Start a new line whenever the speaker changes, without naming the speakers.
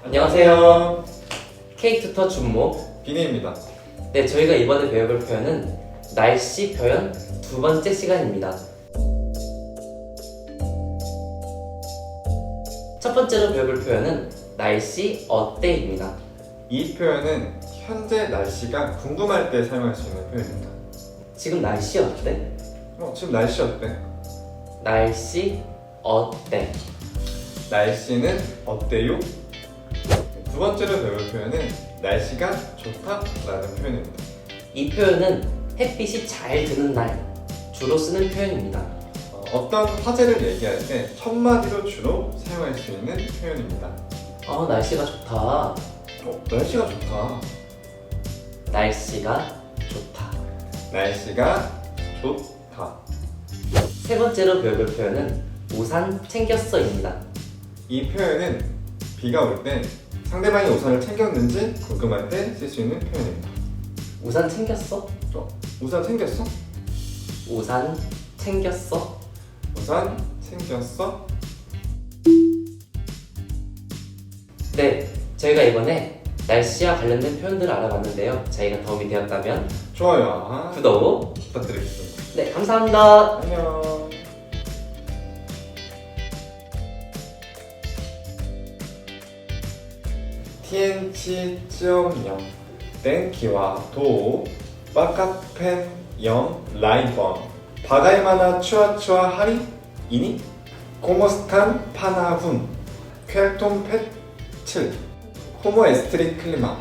안녕하세요. K투터 준모
비니입니다.
네, 저희가 이번에 배워볼 표현은 날씨 표현 두 번째 시간입니다. 첫 번째로 배워볼 표현은 날씨 어때입니다.
이 표현은 현재 날씨가 궁금할 때 사용할 수 있는 표현입니다.
지금 날씨 어때?
지금 날씨 어때?
날씨 어때?
날씨는 어때요? 두 번째로 배울 표현은 날씨가 좋다라는 표현입니다.
이 표현은 햇빛이 잘 드는 날 주로 쓰는 표현입니다.
어떤 화제를 얘기할 때 첫 마디로 주로 사용할 수 있는 표현입니다.
날씨가 좋다.
날씨가 좋다.
날씨가 좋다.
날씨가 좋다.
세 번째로 배워볼 표현은 우산 챙겼어입니다.
이 표현은 비가 올 때 상대방이 우산을 챙겼는지 궁금할 때 쓸 수 있는 표현입니다.
우산 챙겼어?
우산 챙겼어?
우산 챙겼어?
우산 챙겼어?
네, 저희가 이번에 날씨와 관련된 표현들을 알아봤는데요. 저희가 도움이 되었다면
좋아요.
구독
부탁드리겠습니다.
네, 감사합니다.
안녕. 天气좀 영天気はどう바깥펜 영 라이번 바가이마나 추아추아하리 이니 코모스탄 파나훈 퀘알톤 펫7 호모 에스트리 클리마